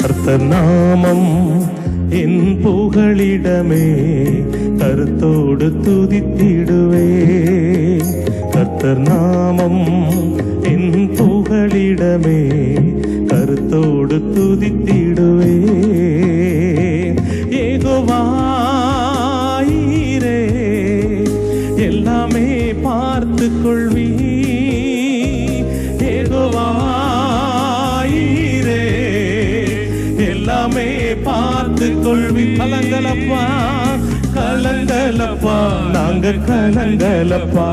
கர்த்தர் நாமம் என் புகழிடமே, கருத்தோடு துதித்திடுவே. கர்த்தர் நாமம் என் புகழிடமே, கருத்தோடு துதித்திடுவே. யெகோவாயீரே எல்லாமே பார்த்து கொள்வி. யெகோவாயீரே எல்லாமே பார்த்து கொள்வி. கலங்கலப்பா கலங்கலப்பா நாங்க கலங்கலப்பா,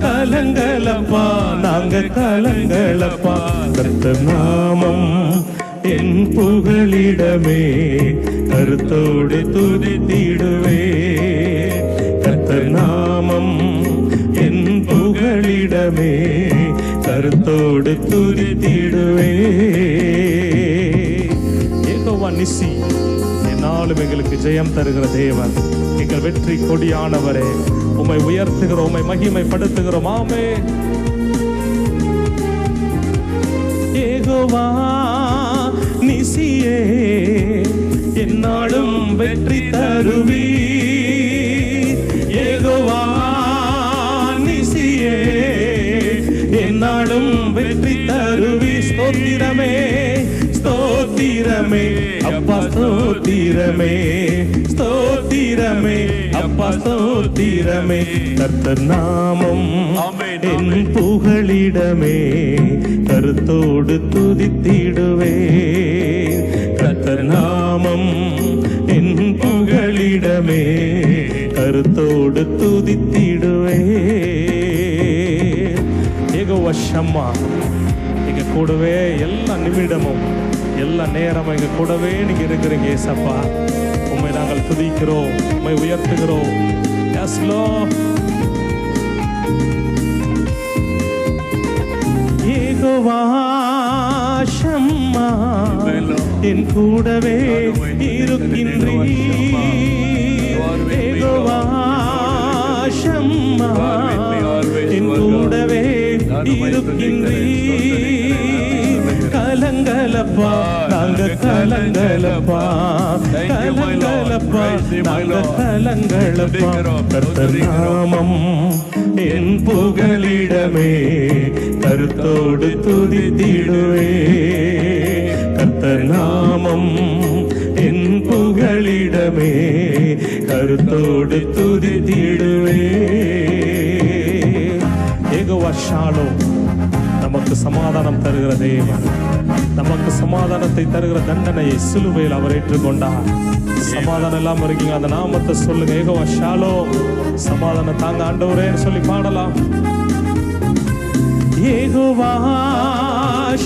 கலங்கலப்பா நாங்க கலங்கலப்பா. கர்த்தர் நாமம் என் புகழிடமே, கருத்தோடு துதித்திடுவே. கர்த்தர் நாமம் என் புகழிடமே, கருத்தோடு துதித்திடுவே. யெகோவா நிசி என்னாலும் எங்களுக்கு ஜெயம் தருகிற தேவன், எங்கள் வெற்றி கொடியானவரே, உம்மை உயர்த்துகிறோம், உம்மை மகிமைப்படுத்துகிறோம். ஆமே. யெகோவா நிசியே என்னாலும் வெற்றி தருவி. யெகோவா நிசியே என்னாலும் வெற்றி தருவி. ஸ்தோத்திரமே ஸ்தோத்திரமே அப்பா, ஸ்தோத்திரமே ஸ்தோத்திரமே அப்பா, ஸ்தோத்திரமே. கர்த்தர் நாமம் என் புகழிடமே, கருத்தோடு துதித்திடுவே. கர்த்தர் நாமம் என் புகழிடமே, கருத்தோடு துதித்திடுவே. யெகோவா ஷம்மா எங்க கூடவே எல்லா நிமிடமும் எல்லா நேரமும் எங்க கூடவே நீங்க இருக்கிறீங்க. ஏசப்பா உம்மை நாங்கள் துதிக்கிறோம், உம்மை உயர்த்துகிறோம். Yes Lord. யெகோவா ஷம்மா என் கூடவே இருக்கின்றீர். யெகோவா ஷம்மா என் கூடவே இருக்கின்றீர். கலங்கலப்பா நாங்க கலங்கலப்பா, கலங்கலப்பா நாங்க கலங்கலப்பா. கர்த்தர் நாமம் என் புகழிடமே, கருத்தோடு துதித்திடுவே. கர்த்தர் நாமம் என் புகழிடமே, கருத்தோடு துதித்திடுவே. யெகோவா ஷாலோம் நமக்கு சமாதானம் தருகிற தேவன், நமக்கு சமாதானத்தை தருகிற தண்டனையை சிலுவையில் அவர் ஏற்றுக்கொண்டார். சமாதானம் இல்லாம இருக்கீங்க, அந்த நாமத்தை சொல்லுங்க. யெகோவா ஷாலோம், சமாதானம் தாங்க ஆண்டவரேன்னு சொல்லி பாடலாம். யெகோவா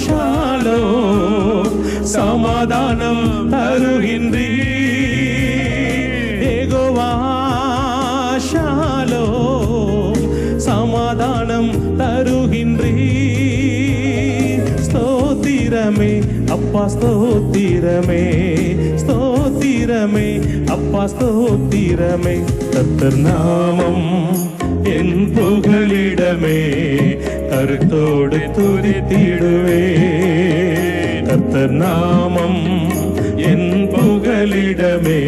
ஷாலோம் சமாதானம் தருகின்றீர். யெகோவா ஷாலோம் சமாதானம் தருகின்றீர். ஸ்தோத்திரமே அப்பா, ஸ்தோத்திரமே ஸ்தோத்திரமே அப்பா, ஸ்தோத்திரமே. கர்த்தர் நாமம் என் புகழிடமே, கருத்தோடு துதித்திடுவே. கர்த்தர் நாமம் என் புகழிடமே,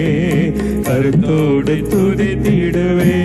கருத்தோடு துதித்திடுவே.